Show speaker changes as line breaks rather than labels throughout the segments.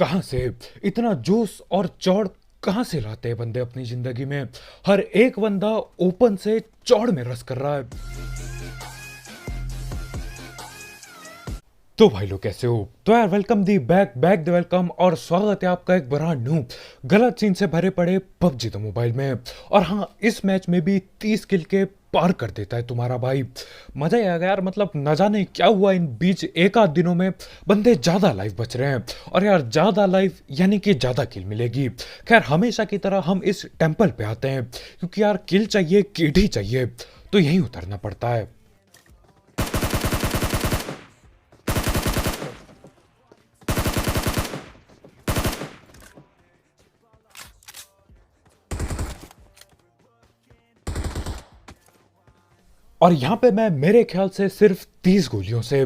कहाँ से इतना जोश और चौड़ कहाँ से लाते हैं बंदे अपनी जिंदगी में। हर एक बंदा ओपन से चौड़ में रस कर रहा है। तो भाई लोग कैसे हो? तो यार welcome the back back the welcome और स्वागत है आपका एक ब्रांड न्यू गलत सीन से भरे पड़े पबजी द मोबाइल में। और हाँ, इस मैच में भी 30 किल के पार कर देता है तुम्हारा भाई। मजा ही आ गया यार। मतलब न जाने क्या हुआ इन बीच एक आध दिनों में बंदे ज्यादा लाइव बच रहे हैं। और यार ज्यादा लाइव यानी कि ज्यादा किल मिलेगी। खैर हमेशा की तरह हम इस टेम्पल पे आते हैं क्योंकि यार किल चाहिए, किड ही चाहिए, तो यहीं उतरना पड़ता है। और यहाँ पे मैं मेरे ख्याल से सिर्फ 30 गोलियों से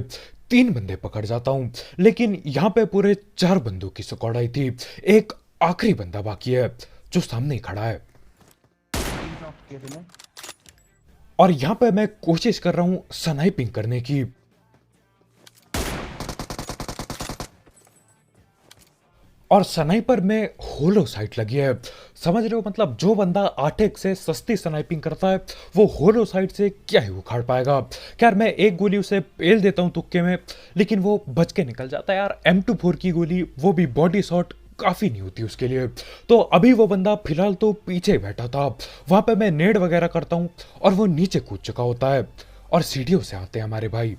3 बंदे पकड़ जाता हूँ। लेकिन यहाँ पे पूरे 4 बंदों की स्क्वाड आई थी। एक आखिरी बंदा बाकी है जो सामने ही खड़ा है। और यहाँ पे मैं कोशिश कर रहा हूँ स्नाइपिंग करने की। और स्नाइपर में होलो साइट लगी है। समझ रहे हो? मतलब जो बंदा 8x से सस्ती स्नाइपिंग करता है वो होलो साइट से क्या ही उखाड़ पाएगा। खैर मैं एक गोली उसे पेल देता हूँ तुक्के में, लेकिन वो बच के निकल जाता है। यार M24 की गोली, वो भी बॉडी शॉट, काफी नहीं होती उसके लिए। तो अभी वो बंदा फिलहाल तो पीछे बैठा था। वहां पे मैं नेड वगैरह करता हूँ और वो नीचे कूद चुका होता है। और सीढ़ियों से आते हैं हमारे भाई।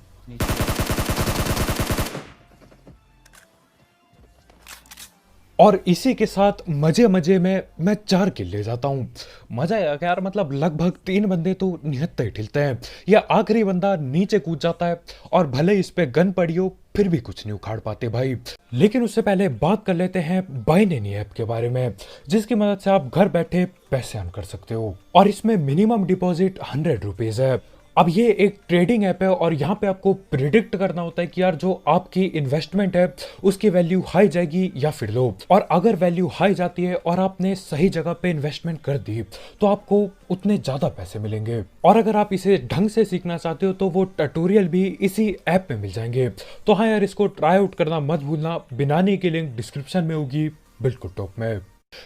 और इसी के साथ मजे मजे में मैं 4 किल ले जाता हूँ। मजा आया यार। मतलब लगभग 3 बंदे तो निहत्ते ही ठिलते हैं। या आखिरी बंदा नीचे कूद जाता है और भले इस पे गन पड़ी हो फिर भी कुछ नहीं उखाड़ पाते भाई। लेकिन उससे पहले बात कर लेते हैं बाइनेनी ऐप के बारे में, जिसकी मदद से आप घर बैठे पैसे अर्न कर सकते हो। और इसमें मिनिमम डिपॉजिट 100 रुपीज है। अब ये एक ट्रेडिंग ऐप है और यहाँ पे आपको प्रिडिक्ट करना होता है कि यार जो आपकी इन्वेस्टमेंट है उसकी वैल्यू हाई जाएगी या फिर लो। और अगर वैल्यू हाई जाती है और आपने सही जगह पे इन्वेस्टमेंट कर दी तो आपको उतने ज्यादा पैसे मिलेंगे। और अगर आप इसे ढंग से सीखना चाहते हो तो वो ट्यूटोरियल भी इसी ऐप में मिल जाएंगे। तो हाँ यार, इसको ट्राई आउट करना मत भूलना। बनाने की लिंक डिस्क्रिप्शन में होगी, बिल्कुल टॉप में।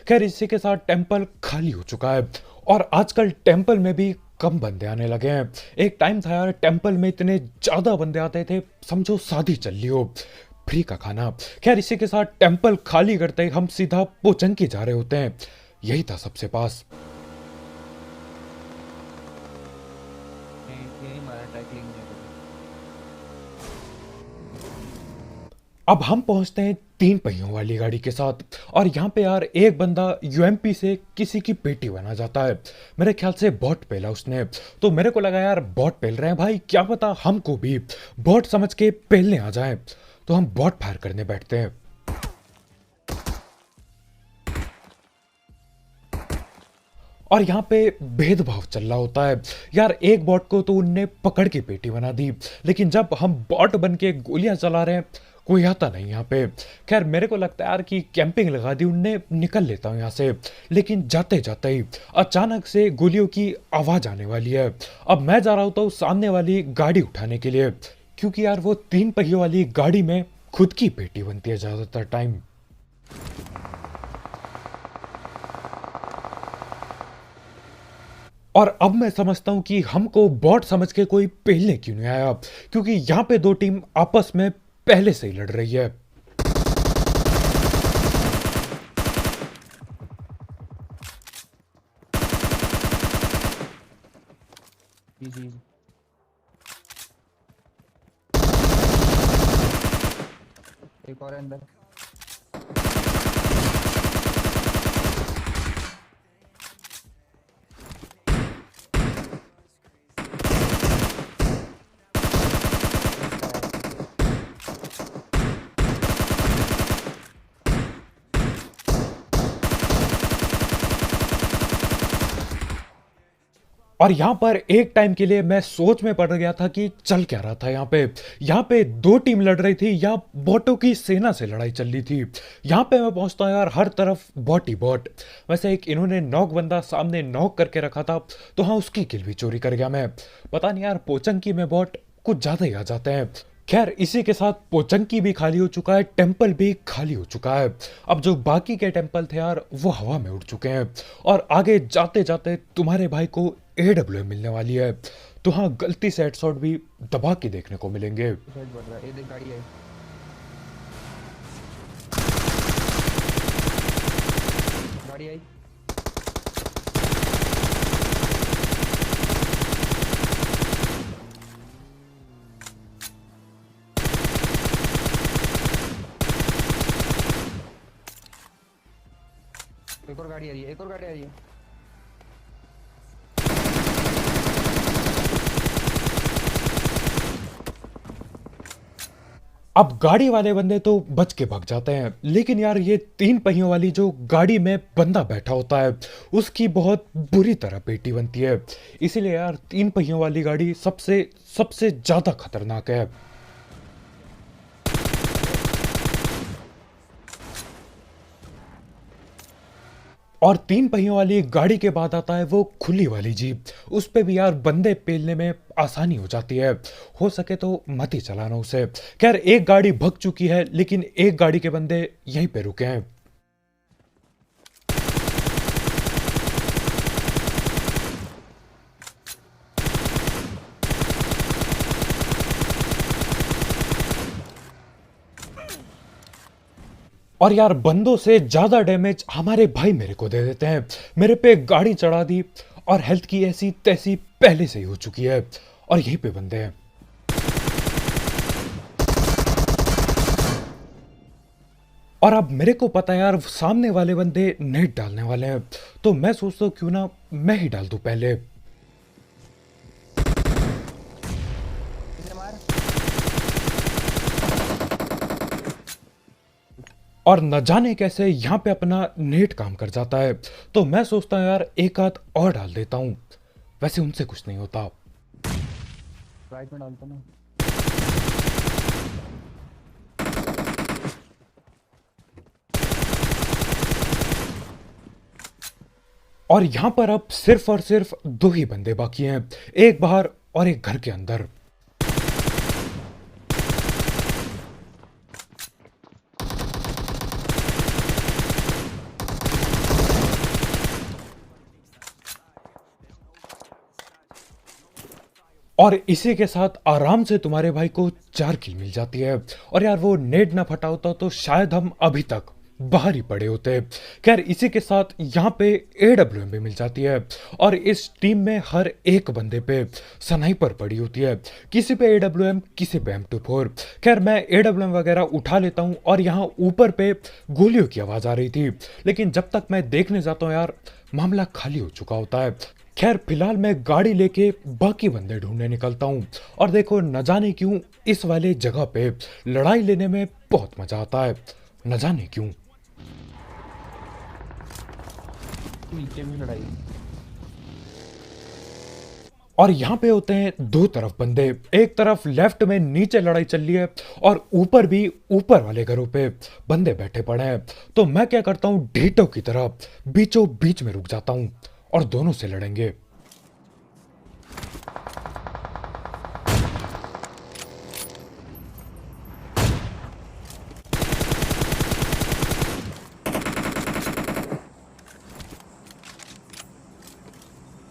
खैर इसी के साथ टेम्पल खाली हो चुका है और आजकल टेम्पल में भी कम बंदे आने लगे हैं। एक टाइम था यार टेम्पल में इतने ज्यादा बंदे आते थे, समझो शादी चल रही हो, फ्री का खाना। खैर इसी के साथ टेम्पल खाली करते ही हम सीधा पोचंकी जा रहे होते हैं। यही था सबसे पास। अब हम पहुंचते हैं 3 पहियों वाली गाड़ी के साथ। और यहाँ पे यार एक बंदा यूएमपी से किसी की पेटी बना जाता है। मेरे ख्याल से बॉट पेला उसने। तो मेरे को लगा यार बॉट पेल रहे हैं भाई, क्या पता हमको भी बॉट समझ के पेलने आ जाए। तो हम बॉट फायर करने बैठते हैं। और यहाँ पे भेदभाव चल रहा होता है यार। एक बॉट को तो उनने पकड़ के पेटी बना दी, लेकिन जब हम बॉट बन के गोलियां चला रहे हैं कोई आता नहीं यहाँ पे। खैर मेरे को लगता है यार कि कैंपिंग लगा दी उनने, निकल लेता हूँ यहाँ से। लेकिन जाते जाते ही अचानक से गोलियों की आवाज आने वाली है। अब मैं जा रहा होता हूँ सामने वाली गाड़ी उठाने के लिए, क्योंकि यार वो 3 पहियों वाली गाड़ी में खुद की पेटी बनती है ज्यादातर टाइम। और अब मैं समझता हूं कि हमको बॉट समझ के कोई पेलने क्यों नहीं आया, क्योंकि यहां पे 2 टीम आपस में पहले से ही लड़ रही है।
जी जी। एक और है अंदर।
और यहां पर एक टाइम के लिए मैं सोच में पड़ गया था कि चल क्या रहा था यहाँ पे। यहाँ पे 2 टीम लड़ रही थी या बॉटों की सेना से लड़ाई चल रही थी। यहाँ पे मैं पहुंचता हूँ यार, हर तरफ बॉट ही बॉट। वैसे एक इन्होंने नॉक बंदा सामने नॉक करके रखा था, तो हाँ उसकी किल भी चोरी कर गया मैं। पता नहीं यार पोचंकी में बॉट कुछ ज्यादा ही आ जाते हैं। खैर इसी के साथ पोचंकी भी खाली हो चुका है, टेम्पल भी खाली हो चुका है। अब जो बाकी के टेम्पल थे यार वो हवा में उड़ चुके हैं और आगे जाते जाते तुम्हारे भाई को AWM मिलने वाली है। तो हाँ, गलती से हेडशॉट भी दबा के देखने को मिलेंगे।
साइड बढ़ रहा है, ये देख गाड़ी आई। गाड़ी आई। एक और गाड़ी आ रही है, एक और गाड़ी आ रही है।
अब गाड़ी वाले बंदे तो बच के भाग जाते हैं, लेकिन यार ये 3 पहियों वाली जो गाड़ी में बंदा बैठा होता है उसकी बहुत बुरी तरह पेटी बनती है। इसीलिए यार 3 पहियों वाली गाड़ी सबसे सबसे ज्यादा खतरनाक है। और 3 पहियों वाली गाड़ी के बाद आता है वो खुली वाली जीप। उस पे भी यार बंदे पेलने में आसानी हो जाती है। हो सके तो मत ही चलाना उसे। खैर एक गाड़ी भग चुकी है, लेकिन एक गाड़ी के बंदे यहीं पे रुके हैं। और यार बंदों से ज्यादा डैमेज हमारे भाई मेरे को दे देते हैं। मेरे पे गाड़ी चढ़ा दी और हेल्थ की ऐसी तैसी पहले से ही हो चुकी है और यहीं पे बंदे हैं। और अब मेरे को पता है यार सामने वाले बंदे नेट डालने वाले हैं, तो मैं सोचता हूँ क्यों ना मैं ही डाल दूं पहले।
इसे मार।
और न जाने कैसे यहाँ पे अपना नेट काम कर जाता है, तो मैं सोचता हूँ यार एक हाथ और डाल देता हूँ। वैसे उनसे कुछ नहीं होता।
राइट में डालता ना।
और यहां पर अब सिर्फ और सिर्फ 2 ही बंदे बाकी हैं, एक बाहर और एक घर के अंदर। और इसी के साथ आराम से तुम्हारे भाई को 4 किल मिल जाती है। और यार वो नेट ना फटा होता तो शायद हम अभी तक बाहर ही पड़े होते। खैर इसी के साथ यहाँ पे AWM भी मिल जाती है और इस टीम में हर एक बंदे पे स्नाइपर पड़ी होती है। किसी पे AWM, किसी पे M24। खैर मैं AWM वगैरह उठा लेता हूँ और यहाँ ऊपर पे गोलियों की आवाज़ आ रही थी, लेकिन जब तक मैं देखने जाता हूँ यार मामला खाली हो चुका होता है। खैर फिलहाल मैं गाड़ी लेके बाकी बंदे ढूंढने निकलता हूँ और देखो न जाने क्यों इस वाले जगह पे लड़ाई लेने में बहुत मजा आता है, न जाने क्यों।
नीचे भी लड़ाई।
और यहाँ पे होते हैं 2 तरफ बंदे, एक तरफ लेफ्ट में नीचे लड़ाई चल रही है और ऊपर भी ऊपर वाले घरों पे बंदे बैठे पड़े हैं। तो मैं क्या करता हूँ ढीटों की तरह बीचों बीच में रुक जाता हूँ और दोनों से लड़ेंगे।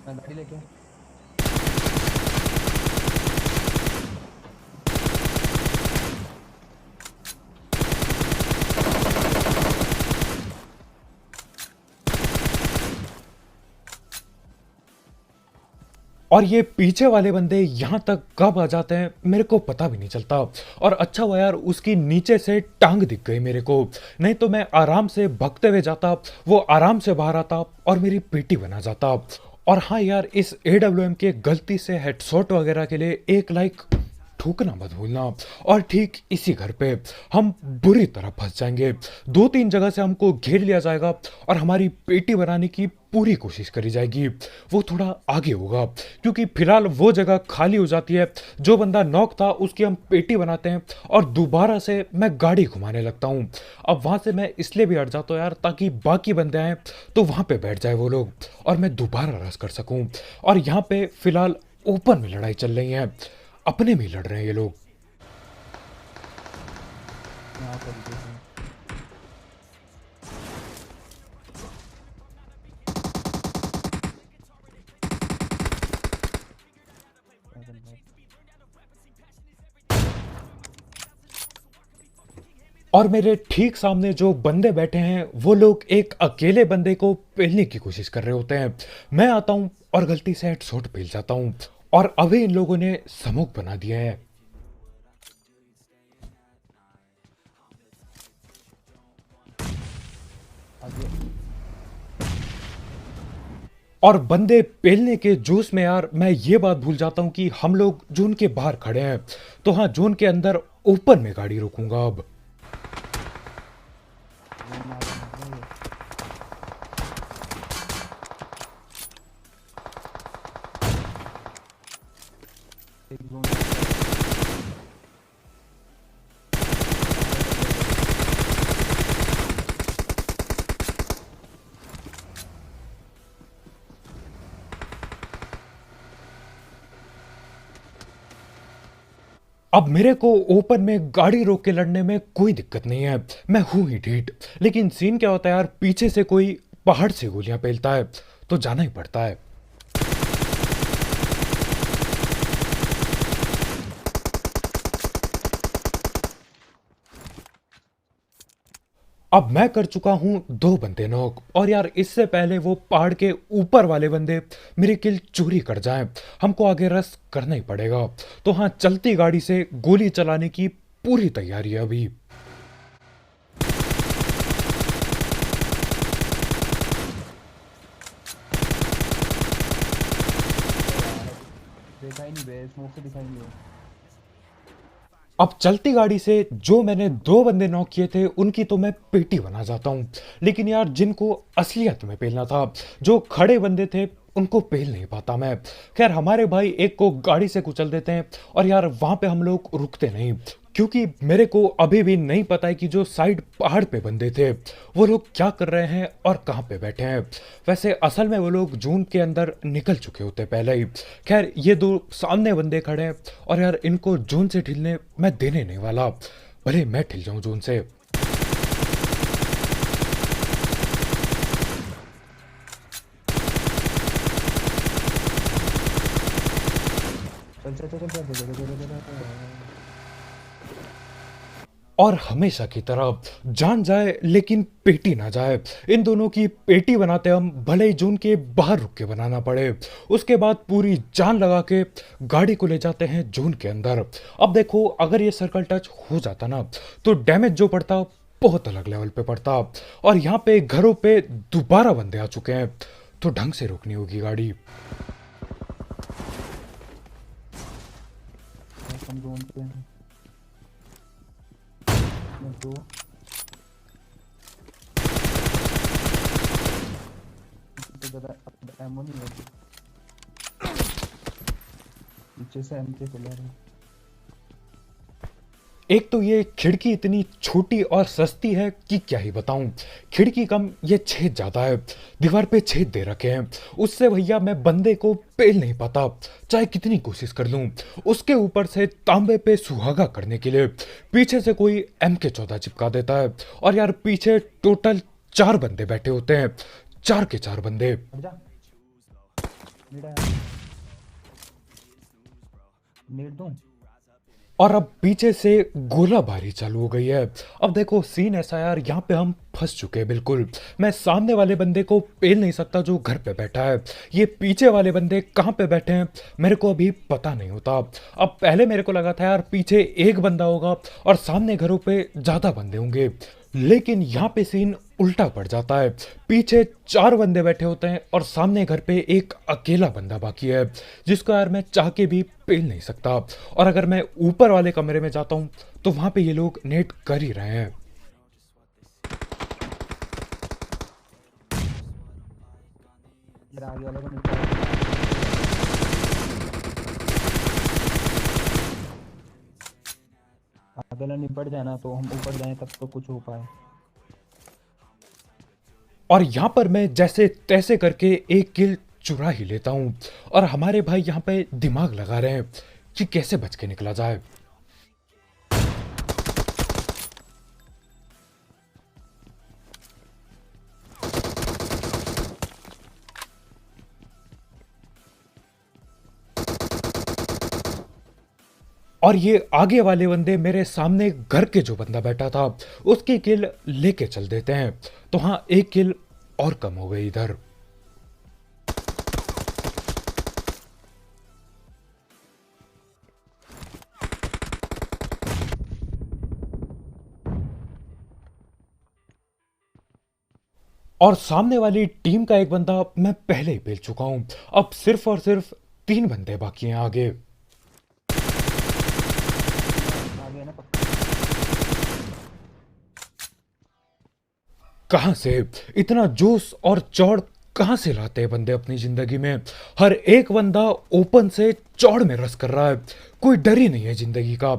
मैं गाड़ी लेके।
और ये पीछे वाले बंदे यहाँ तक कब आ जाते हैं मेरे को पता भी नहीं चलता। और अच्छा हुआ यार उसकी नीचे से टांग दिख गई मेरे को, नहीं तो मैं आराम से भगते हुए जाता, वो आराम से बाहर आता और मेरी पेटी बना जाता। और हाँ यार इस AWM के गलती से हेडशॉट वगैरह के लिए एक लाइक ठोकना मत भूलना। और ठीक इसी घर पे हम बुरी तरह फंस जाएंगे। 2-3 जगह से हमको घेर लिया जाएगा और हमारी पेटी बनाने की पूरी कोशिश करी जाएगी। वो थोड़ा आगे होगा क्योंकि फिलहाल वो जगह खाली हो जाती है। जो बंदा नॉक था उसकी हम पेटी बनाते हैं और दोबारा से मैं गाड़ी घुमाने लगता हूँ। अब वहाँ से मैं इसलिए भी हट जाता हूँ यार ताकि बाकी बंदे आए तो वहाँ पे बैठ जाए वो लोग और मैं दोबारा रश कर सकूँ। और यहाँ पे फिलहाल ओपन में लड़ाई चल रही है, अपने में ही लड़ रहे हैं ये लोग।
यहाँ तरीके से क्या कर रहा है?
और मेरे ठीक सामने जो बंदे बैठे हैं वो लोग एक अकेले बंदे को पेलने की कोशिश कर रहे होते हैं। मैं आता हूं और गलती से हेडशॉट पेल जाता हूं और अभी इन लोगों ने स्मोक बना दिया है
आगे
और बंदे पेलने के जोश में यार मैं ये बात भूल जाता हूं कि हम लोग जोन के बाहर खड़े हैं। तो हाँ, जोन के अंदर ओपन में गाड़ी रोकूंगा अब।
जोन में आगे निकला ये। एक जोन
अब मेरे को ओपन में गाड़ी रोक के लड़ने में कोई दिक्कत नहीं है, मैं हूं ही ढीठ। लेकिन सीन क्या होता है यार, पीछे से कोई पहाड़ से गोलियां पेलता है तो जाना ही पड़ता है। अब मैं कर चुका हूं 2 बंदे नॉक और यार इससे पहले वो पहाड़ के ऊपर वाले बंदे मेरी किल चोरी कर जाएं, हमको आगे रस करना ही पड़ेगा। तो हाँ, चलती गाड़ी से गोली चलाने की पूरी तैयारी है अभी।
यार देखा ही नहीं बे, स्मोक से दिखाई नहीं है।
अब चलती गाड़ी से जो मैंने 2 बंदे नॉक किए थे उनकी तो मैं पेटी बना जाता हूँ, लेकिन यार जिनको असलियत में पेलना था, जो खड़े बंदे थे, उनको पेल नहीं पाता मैं। खैर हमारे भाई एक को गाड़ी से कुचल देते हैं और यार वहां पे हम लोग रुकते नहीं, क्योंकि मेरे को अभी भी नहीं पता है कि जो साइड पहाड़ पे बंदे थे वो लोग क्या कर रहे हैं और कहाँ पे बैठे हैं। वैसे असल में वो लोग जून के अंदर निकल चुके होते पहले ही। खैर ये 2 सामने बंदे खड़े हैं और यार इनको जून से ढिलने मैं देने नहीं वाला, भले मैं ढिल जाऊं जून से।
चल चल चल चल चल चल चल चल चल।
और हमेशा की तरह जान जाए लेकिन पेटी ना जाए। इन दोनों की पेटी बनाते हम, भले ही जून के बाहर रुक के बनाना पड़े। उसके बाद पूरी जान लगा के गाड़ी को ले जाते हैं जून के अंदर। अब देखो, अगर ये सर्कल टच हो जाता ना तो डैमेज जो पड़ता बहुत अलग लेवल पे पड़ता। और यहाँ पे घरों पे दोबारा बंदे आ चुके हैं तो ढंग से रोकनी होगी गाड़ी।
हम जोन पे हैं। मैं दो तो ज़्यादा एमो नहीं है। पीछे से एम के चला रहे हैं।
एक तो ये खिड़की इतनी छोटी और सस्ती है कि क्या ही बताऊं। खिड़की कम, ये छेद ज्यादा है, दीवार पे छेद दे रखे हैं। उससे भैया मैं बंदे को पेल नहीं पाता, चाहे कितनी कोशिश कर लूं। उसके ऊपर से तांबे पे सुहागा करने के लिए पीछे से कोई MK14 चिपका देता है और यार पीछे टोटल 4 बंदे बैठे होते हैं, 4 के 4 बंदे।
हट जा। नीड नीड दूं।
और अब पीछे से गोलाबारी चालू हो गई है। अब देखो सीन ऐसा यार, यहाँ पे हम फंस चुके हैं बिल्कुल। मैं सामने वाले बंदे को पेल नहीं सकता जो घर पे बैठा है। ये पीछे वाले बंदे कहाँ पे बैठे हैं मेरे को अभी पता नहीं होता। अब पहले मेरे को लगा था यार पीछे एक बंदा होगा और सामने घरों पे ज्यादा बंदे होंगे, लेकिन यहाँ पे सीन उल्टा पड़ जाता है। पीछे 4 बंदे बैठे होते हैं और सामने घर पे एक अकेला बंदा बाकी है, जिसको यार मैं चाह के भी पेल नहीं सकता। और अगर मैं ऊपर वाले कमरे में जाता हूँ तो वहां पे ये लोग नेट कर ही रहे हैं।
फिर आगे वाले को निकाल। आगे वाला निपट जाए ना तो हम ऊपर जाएं, तब तो कुछ हो पाए।
और यहाँ पर मैं जैसे तैसे करके एक किल चुरा ही लेता हूँ और हमारे भाई यहाँ पे दिमाग लगा रहे हैं कि कैसे बच के निकला जाए। और ये आगे वाले बंदे मेरे सामने घर के जो बंदा बैठा था उसकी किल लेके चल देते हैं। तो हाँ, एक किल और कम हो गई इधर। और सामने वाली टीम का एक बंदा मैं पहले ही पेल चुका हूं। अब सिर्फ और सिर्फ 3 बंदे बाकी हैं आगे।
आगे ना पक्का।
कहां से इतना जोश और चौड़ कहां से लाते हैं बंदे अपनी जिंदगी में? हर एक बंदा ओपन से चौड़ में रस कर रहा है, कोई डर ही नहीं है जिंदगी का।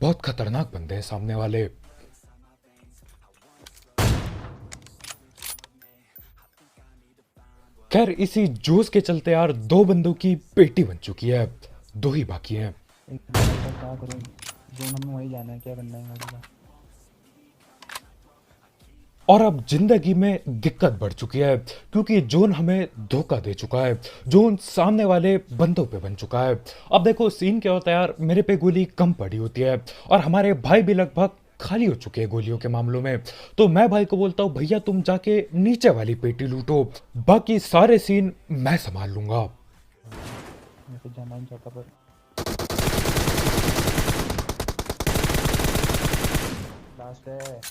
बहुत खतरनाक बंदे हैं सामने वाले। खैर, इसी जोश के चलते यार 2 बंदों की पेटी बन चुकी है, 2 ही बाकी हैं।
एक बार का क्या करूं, जोन में वही जाना है, क्या करना है आगे का।
और अब जिंदगी में दिक्कत बढ़ चुकी है क्योंकि जोन हमें धोखा दे चुका है। जोन सामने वाले बंदों पे बन चुका है। अब देखो सीन क्या होता है यार, मेरे पे गोली कम पड़ी होती है और हमारे भाई भी लगभग खाली हो चुके हैं गोलियों के मामलों में। तो मैं भाई को बोलता हूँ, भैया तुम जाके नीचे वाली पेटी लूटो, बाकी सारे सीन मैं संभाल लूंगा।
मैं तो जाना ही चाहता पर लास्ट है।